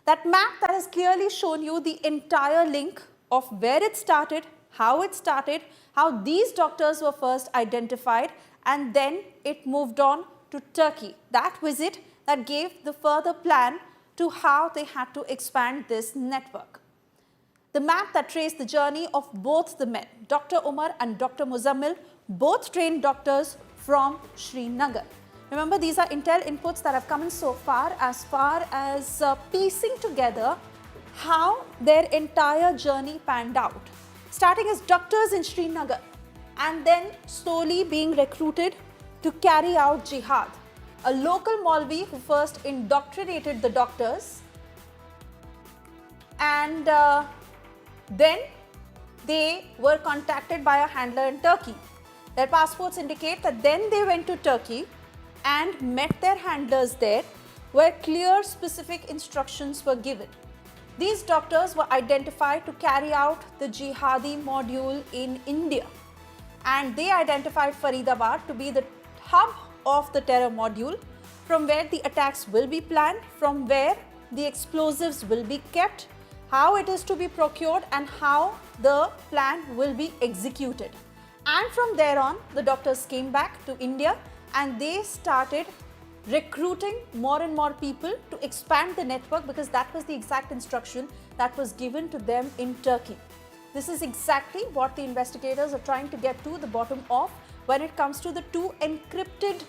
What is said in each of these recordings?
That map that has clearly shown you the entire link of where it started, how these doctors were first identified, and then it moved on to Turkey. That visit that gave the further plan to how they had to expand this network. The map that traced the journey of both the men, Dr. Umar and Dr. Muzammil, both trained doctors from Srinagar. Remember, these are intel inputs that have come in so far as piecing together how their entire journey panned out. Starting as doctors in Srinagar and then slowly being recruited to carry out jihad. A local Maulvi who first indoctrinated the doctors, and then they were contacted by a handler in Turkey. Their passports indicate that then they went to Turkey and met their handlers there, where clear specific instructions were given. These doctors were identified to carry out the jihadi module in India, and they identified Faridabad to be the hub of the terror module, from where the attacks will be planned, from where the explosives will be kept, how it is to be procured, and how the plan will be executed. And from there on, the doctors came back to India and they started recruiting more and more people to expand the network, because that was the exact instruction that was given to them in Turkey. This is exactly what the investigators are trying to get to the bottom of when it comes to the two encrypted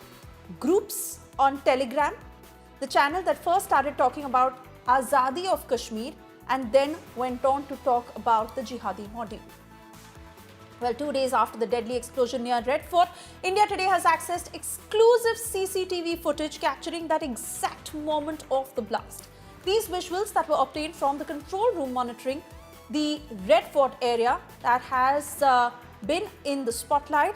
groups on Telegram, the channel that first started talking about Azadi of Kashmir and then went on to talk about the jihadi module. Well, 2 days after the deadly explosion near Red Fort, India Today has accessed exclusive CCTV footage capturing that exact moment of the blast. These visuals that were obtained from the control room monitoring the Red Fort area that has been in the spotlight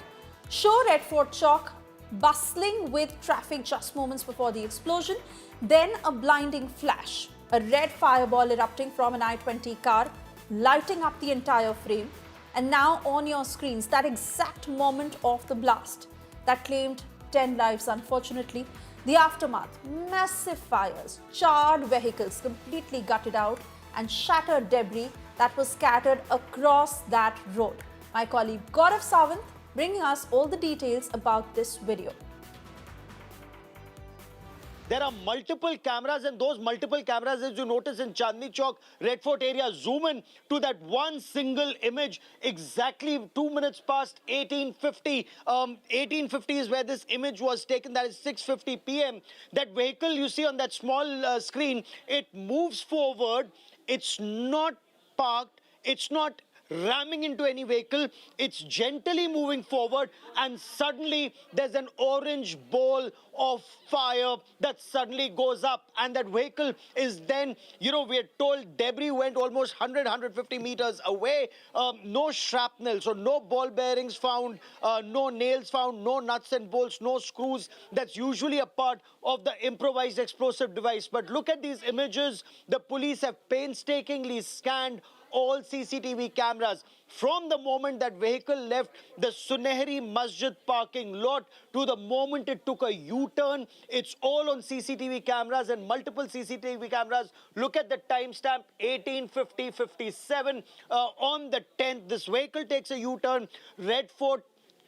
show Red Fort Chowk bustling with traffic just moments before the explosion, then a blinding flash, a red fireball erupting from an I-20 car, lighting up the entire frame. And now on your screens, that exact moment of the blast that claimed 10 lives, unfortunately. The aftermath, massive fires, charred vehicles completely gutted out, and shattered debris that was scattered across that road. My colleague Gaurav Sawant bringing us all the details about this video. There are multiple cameras, and those multiple cameras, as you notice in Chandni Chowk, Red Fort area, zoom in to that one single image exactly 2 minutes past 1850. 1850 is where this image was taken. That is 6:50 p.m. That vehicle you see on that small screen, it moves forward. It's not parked. It's not ramming into any vehicle. It's gently moving forward, and suddenly there's an orange ball of fire that suddenly goes up, and that vehicle is then, we're told debris went almost 150 meters away. No shrapnel, so no ball bearings found, no nails found, no nuts and bolts, no screws. That's usually a part of the improvised explosive device. But look at these images. The police have painstakingly scanned all CCTV cameras from the moment that vehicle left the Sunehri Masjid parking lot to the moment it took a U-turn. It's all on CCTV cameras and multiple CCTV cameras. Look at the timestamp, 18:50:57. On the 10th, this vehicle takes a U-turn, Red Fort,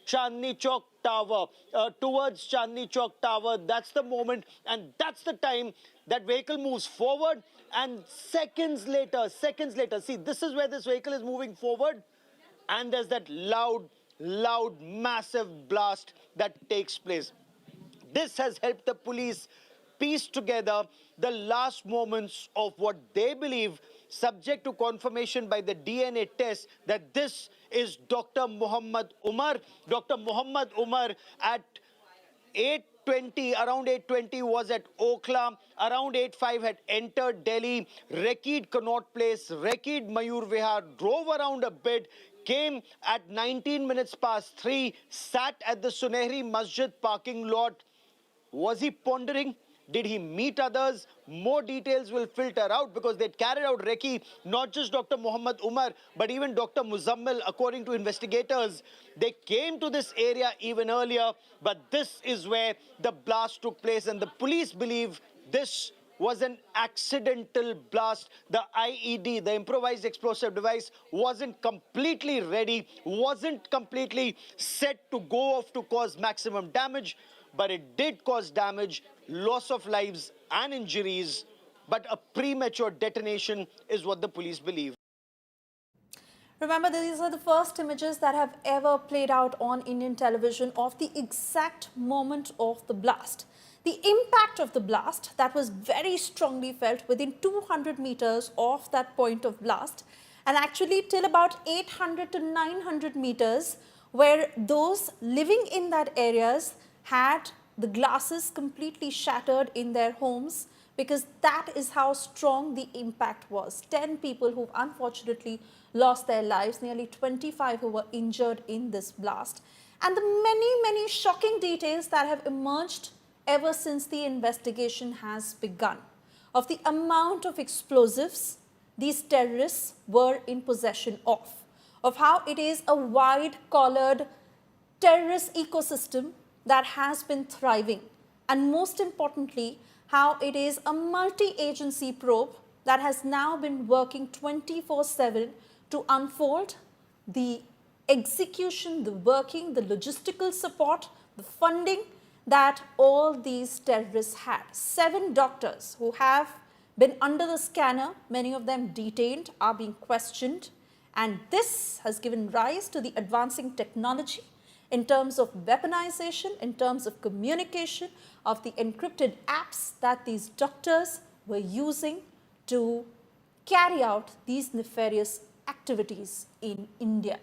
Chandni Chowk Tower, towards Chandni Chowk Tower. That's the moment, and that's the time that vehicle moves forward. And seconds later, see, this is where this vehicle is moving forward, and there's that loud, massive blast that takes place. This has helped the police piece together the last moments of what they believe, subject to confirmation by the DNA test, that this is Dr. Muhammad Umar. Dr. Muhammad Umar at 8:20, around 8:20 was at Okhla, around 8:05 had entered Delhi, recce'd Connaught Place, recce'd Mayur Vihar, drove around a bit, came at 19 minutes past 3, sat at the Sunehri Masjid parking lot. Was he pondering? Did he meet others? More details will filter out, because they carried out recce, not just Dr. Muhammad Umar, but even Dr. Muzammil, according to investigators. They came to this area even earlier, but this is where the blast took place, and the police believe this was an accidental blast. The IED, the improvised explosive device, wasn't completely ready, wasn't completely set to go off to cause maximum damage, but it did cause damage, loss of lives and injuries. But a premature detonation is what the police believe. Remember, these are the first images that have ever played out on Indian television of the exact moment of the blast. The impact of the blast that was very strongly felt within 200 meters of that point of blast, and actually till about 800 to 900 meters, where those living in that areas had the glasses completely shattered in their homes, because that is how strong the impact was. 10 people who unfortunately lost their lives, nearly 25 who were injured in this blast. And the many shocking details that have emerged ever since the investigation has begun of the amount of explosives these terrorists were in possession of how it is a wide-collared terrorist ecosystem that has been thriving, and most importantly, how it is a multi-agency probe that has now been working 24/7 to unfold the execution, the working, the logistical support, the funding that all these terrorists had. 7 doctors who have been under the scanner, many of them detained, are being questioned, and this has given rise to the advancing technology in terms of weaponization, in terms of communication, of the encrypted apps that these doctors were using to carry out these nefarious activities in India.